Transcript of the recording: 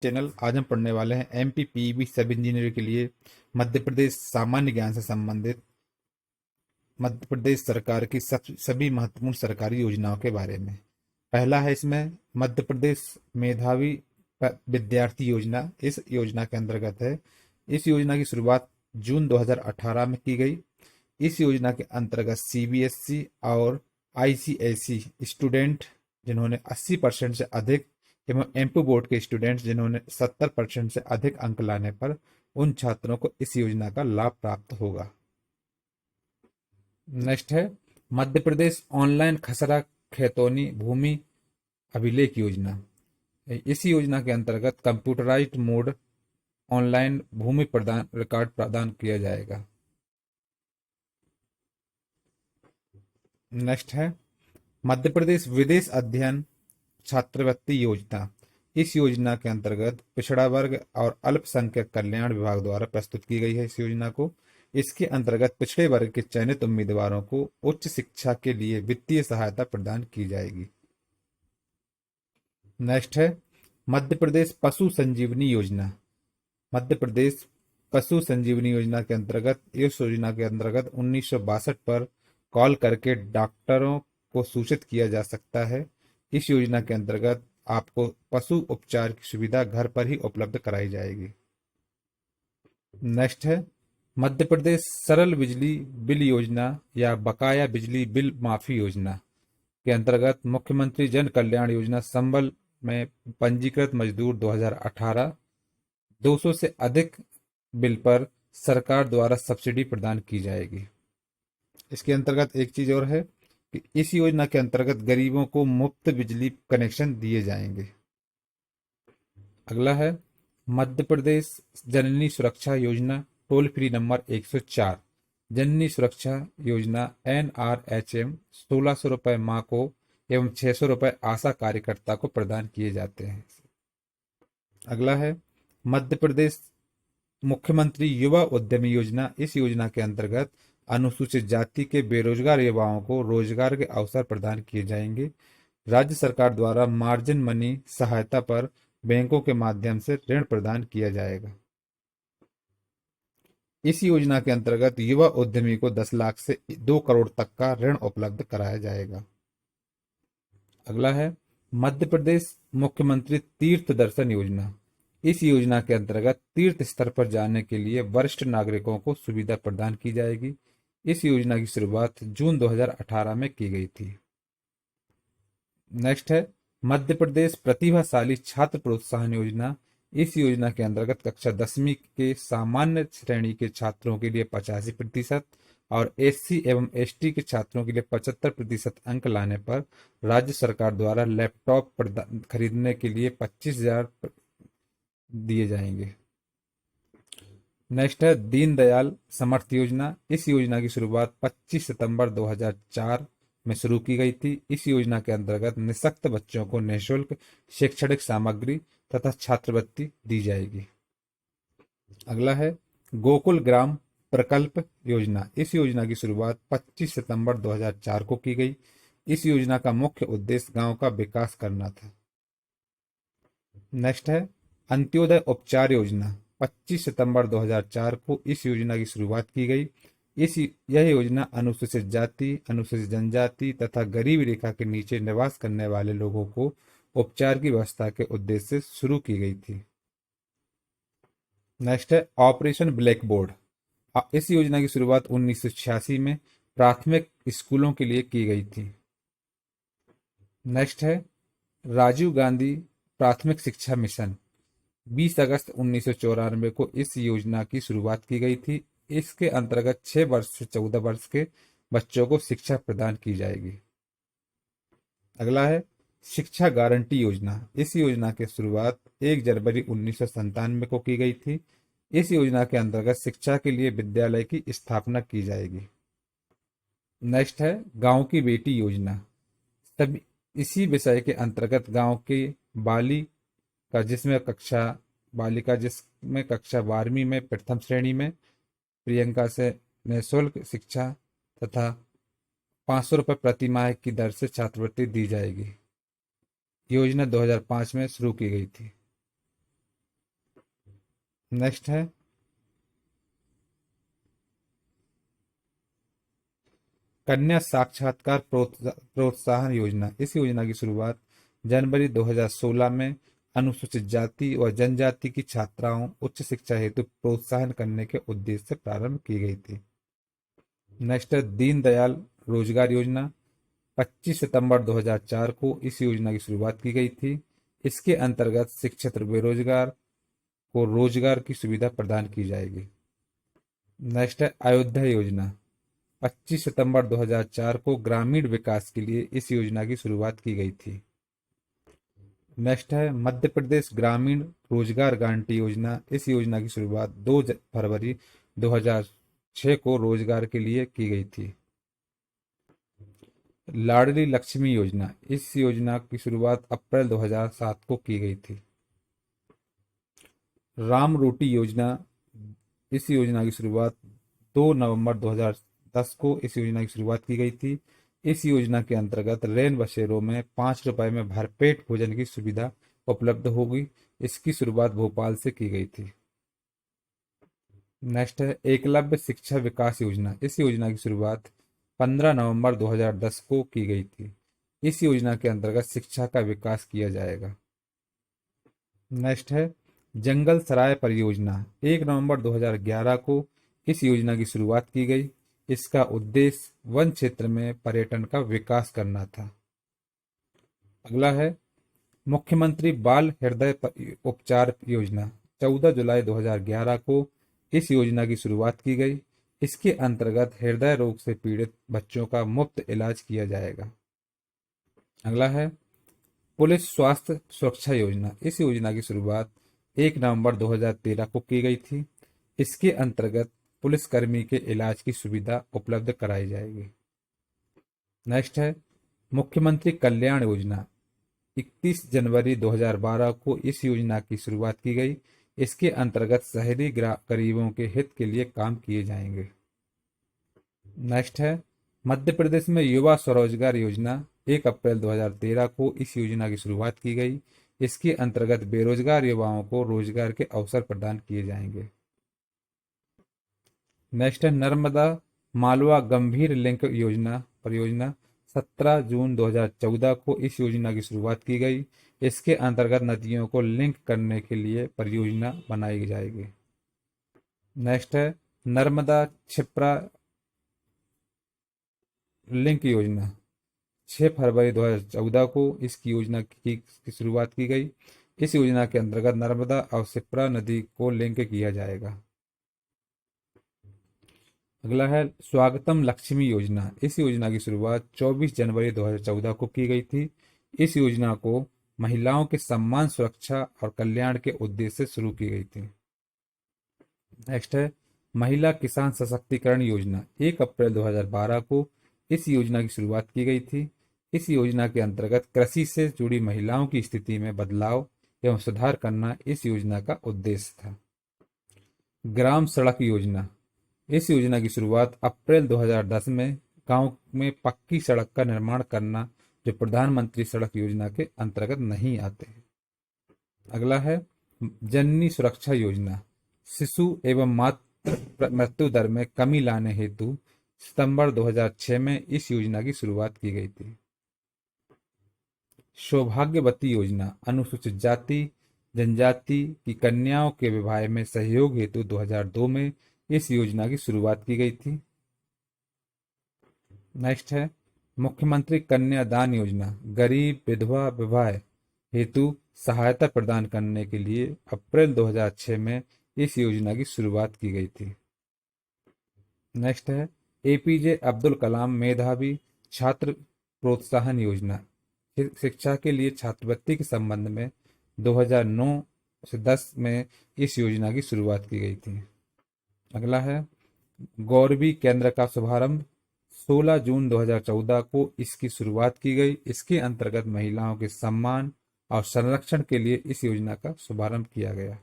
Channel आज हम पढ़ने वाले हैं एमपीपीबी सब इंजीनियर के लिए मध्य प्रदेश सामान्य ज्ञान से संबंधित मध्य प्रदेश सरकार की सभी महत्वपूर्ण सरकारी योजनाओं के बारे में। पहला है इसमें मध्य प्रदेश मेधावी विद्यार्थी योजना। इस योजना के अंतर्गत है। इस योजना की शुरुआत जून 2018 में की गई। इस योजना के अंतर्गत सीबीएसई और आईसीएसई स्टूडेंट जिन्होंने 80% से अधिक एवं एमपी बोर्ड के स्टूडेंट्स जिन्होंने 70% से अधिक अंक लाने पर उन छात्रों को इस योजना का लाभ प्राप्त होगा। नेक्स्ट है मध्य प्रदेश ऑनलाइन खसरा खेतौनी भूमि अभिलेख योजना। इस योजना के अंतर्गत कंप्यूटराइज्ड मोड ऑनलाइन भूमि प्रदान रिकॉर्ड प्रदान किया जाएगा। नेक्स्ट है मध्य प्रदेश विदेश अध्ययन छात्रवृत्ति योजना। इस योजना के अंतर्गत पिछड़ा वर्ग और अल्पसंख्यक कल्याण विभाग द्वारा प्रस्तुत की गई है। इस योजना को इसके अंतर्गत पिछड़े वर्ग के चयनित उम्मीदवारों को उच्च शिक्षा के लिए वित्तीय सहायता प्रदान की जाएगी। नेक्स्ट है मध्य प्रदेश पशु संजीवनी योजना। मध्य प्रदेश पशु संजीवनी योजना के अंतर्गत इस योजना के अंतर्गत 1962 पर कॉल करके डॉक्टरों को सूचित किया जा सकता है। इस योजना के अंतर्गत आपको पशु उपचार की सुविधा घर पर ही उपलब्ध कराई जाएगी। नेक्स्ट है मध्य प्रदेश सरल बिजली बिल योजना या बकाया बिजली बिल माफी योजना के अंतर्गत मुख्यमंत्री जन कल्याण योजना संबल में पंजीकृत मजदूर 2018 200 से अधिक बिल पर सरकार द्वारा सब्सिडी प्रदान की जाएगी। इसके अंतर्गत एक चीज और है कि इस योजना के अंतर्गत गरीबों को मुफ्त बिजली कनेक्शन दिए जाएंगे। अगला है मध्य प्रदेश जननी सुरक्षा योजना टोल फ्री नंबर 104। जननी सुरक्षा योजना NRHM 1600 रुपए माह को एवं 600 रुपए आशा कार्यकर्ता को प्रदान किए जाते हैं। अगला है मध्य प्रदेश मुख्यमंत्री युवा उद्यमी योजना। इस योजना के अंतर्गत अनुसूचित जाति के बेरोजगार युवाओं को रोजगार के अवसर प्रदान किए जाएंगे। राज्य सरकार द्वारा मार्जिन मनी सहायता पर बैंकों के माध्यम से ऋण प्रदान किया जाएगा। इस योजना के अंतर्गत युवा उद्यमी को 10 लाख से 2 करोड़ तक का ऋण उपलब्ध कराया जाएगा। अगला है मध्य प्रदेश मुख्यमंत्री तीर्थ दर्शन योजना। इस योजना के अंतर्गत तीर्थ स्थल पर जाने के लिए वरिष्ठ नागरिकों को सुविधा प्रदान की जाएगी। इस योजना की शुरुआत जून 2018 में की गई थी। नेक्स्ट है मध्य प्रदेश प्रतिभाशाली छात्र प्रोत्साहन योजना। इस योजना के अंतर्गत कक्षा 10वीं के सामान्य श्रेणी के छात्रों के लिए 85% और SC एवं ST के छात्रों के लिए 75% अंक लाने पर राज्य सरकार द्वारा लैपटॉप खरीदने के लिए 25,000 दिए जाएंगे। नेक्स्ट है दीनदयाल समर्थ योजना। इस योजना की शुरुआत 25 सितंबर 2004 में शुरू की गई थी। इस योजना के अंतर्गत निःशक्त बच्चों को निःशुल्क शैक्षणिक सामग्री तथा छात्रवृत्ति दी जाएगी। अगला है गोकुल ग्राम प्रकल्प योजना। इस योजना की शुरुआत 25 सितंबर 2004 को की गई। इस योजना का मुख्य उद्देश्य गांव का विकास करना था। नेक्स्ट है अंत्योदय उपचार योजना। 25 सितंबर 2004 को इस योजना की शुरुआत की गई। यह योजना अनुसूचित जाति, अनुसूचित जनजाति तथा गरीबी रेखा के नीचे निवास करने वाले लोगों को उपचार की व्यवस्था के उद्देश्य से शुरू की गई थी। नेक्स्ट है ऑपरेशन ब्लैक बोर्ड। इस योजना की शुरुआत 1986 में प्राथमिक स्कूलों के लिए की गई थी। नेक्स्ट है राजीव गांधी प्राथमिक शिक्षा मिशन। 20 अगस्त 1994 को इस योजना की शुरुआत की गई थी। इसके अंतर्गत 6 वर्ष से 14 वर्ष के बच्चों को शिक्षा प्रदान की जाएगी। अगला है शिक्षा गारंटी योजना। इस योजना की शुरुआत 1 जनवरी 1997 को की गई थी। इस योजना के अंतर्गत शिक्षा के लिए विद्यालय की स्थापना की जाएगी। नेक्स्ट है गांव की बेटी योजना। तब इसी विषय के अंतर्गत गांव के बालिका जिसमें कक्षा 12वीं में प्रथम श्रेणी में प्रियंका से निःशुल्क शिक्षा तथा 500 रुपये प्रति माह की दर से छात्रवृत्ति दी जाएगी। योजना 2005 में शुरू की गई थी। नेक्स्ट है कन्या साक्षात्कार प्रोत्साहन योजना। इस योजना की शुरुआत जनवरी 2016 में अनुसूचित जाति व जनजाति की छात्राओं उच्च शिक्षा हेतु प्रोत्साहन करने के उद्देश्य से प्रारंभ की गई थी। नेक्स्ट है दीनदयाल रोजगार योजना। 25 सितंबर 2004 को इस योजना की शुरुआत की गई थी। इसके अंतर्गत शिक्षित बेरोजगार को रोजगार की सुविधा प्रदान की जाएगी। नेक्स्ट है अयोध्या योजना। 25 सितंबर 2004 को ग्रामीण विकास के लिए इस योजना की शुरुआत की गई थी। नेक्स्ट है मध्य प्रदेश ग्रामीण रोजगार गारंटी योजना। इस योजना की शुरुआत 2 फरवरी 2006 को रोजगार के लिए की गई थी। लाडली लक्ष्मी योजना। इस योजना की शुरुआत अप्रैल 2007 को की गई थी। राम रोटी योजना। इस योजना की शुरुआत 2 नवंबर 2010 को इस योजना की शुरुआत की गई थी। इस योजना के अंतर्गत रैन बसेरों में 5 रुपए में भरपेट भोजन की सुविधा उपलब्ध होगी। इसकी शुरुआत भोपाल से की गई थी। नेक्स्ट है एकलव्य शिक्षा विकास योजना। इस योजना की शुरुआत 15 नवंबर 2010 को की गई थी। इस योजना के अंतर्गत शिक्षा का विकास किया जाएगा। नेक्स्ट है जंगल सराय परियोजना। 1 नवंबर 2011 को इस योजना की शुरुआत की गई। इसका उद्देश्य वन क्षेत्र में पर्यटन का विकास करना था। अगला है मुख्यमंत्री बाल हृदय उपचार योजना। 14 जुलाई 2011 को इस योजना की शुरुआत की गई। इसके अंतर्गत हृदय रोग से पीड़ित बच्चों का मुफ्त इलाज किया जाएगा। अगला है पुलिस स्वास्थ्य सुरक्षा योजना। इस योजना की शुरुआत 1 नवंबर 2013 को की गई थी। इसके अंतर्गत पुलिसकर्मी के इलाज की सुविधा उपलब्ध कराई जाएगी। नेक्स्ट है मुख्यमंत्री कल्याण योजना। 31 जनवरी 2012 को इस योजना की शुरुआत की गई। इसके अंतर्गत शहरी गरीबों के हित के लिए काम किए जाएंगे। नेक्स्ट है मध्य प्रदेश में युवा स्वरोजगार योजना। 1 अप्रैल 2013 को इस योजना की शुरुआत की गई। इसके अंतर्गत बेरोजगार युवाओं को रोजगार के अवसर प्रदान किए जाएंगे। नेक्स्ट है नर्मदा मालवा गंभीर लिंक योजना परियोजना। 17 जून 2014 को इस योजना की शुरुआत की गई। इसके अंतर्गत नदियों को लिंक करने के लिए परियोजना बनाई जाएगी। नेक्स्ट है नर्मदा क्षिप्रा लिंक योजना। 6 फरवरी 2014 को इसकी योजना की शुरुआत की गई। इस योजना के अंतर्गत नर्मदा और क्षिप्रा नदी को लिंक किया जाएगा। अगला है स्वागतम लक्ष्मी योजना। इस योजना की शुरुआत 24 जनवरी 2014 को की गई थी। इस योजना को महिलाओं के सम्मान सुरक्षा और कल्याण के उद्देश्य से शुरू की गई थी। नेक्स्ट है महिला किसान सशक्तिकरण योजना। 1 अप्रैल 2012 को इस योजना की शुरुआत की गई थी। इस योजना के अंतर्गत कृषि से जुड़ी महिलाओं की स्थिति में बदलाव एवं सुधार करना इस योजना का उद्देश्य था। ग्राम सड़क योजना। इस योजना की शुरुआत अप्रैल 2010 में गांव में पक्की सड़क का निर्माण करना जो प्रधानमंत्री सड़क योजना के अंतर्गत नहीं आते हैं। अगला है जननी सुरक्षा योजना। शिशु एवं मातृ मृत्यु दर में कमी लाने हेतु सितंबर 2006 में इस योजना की शुरुआत की गई थी। सौभाग्यवती योजना। अनुसूचित जाति जनजाति की कन्याओं के विवाह में सहयोग हेतु 2002 में इस योजना की शुरुआत की गई थी। नेक्स्ट है मुख्यमंत्री कन्यादान योजना। गरीब विधवा विवाह हेतु सहायता प्रदान करने के लिए अप्रैल 2006 में इस योजना की शुरुआत की गई थी। नेक्स्ट है एपीजे अब्दुल कलाम मेधावी छात्र प्रोत्साहन योजना। शिक्षा के लिए छात्रवृत्ति के संबंध में 2009 से 10 में इस योजना की शुरुआत की गई थी। अगला है गौरवी केंद्र का शुभारंभ। 16 जून 2014 को इसकी शुरुआत की गई। इसके अंतर्गत महिलाओं के सम्मान और संरक्षण के लिए इस योजना का शुभारंभ किया गया।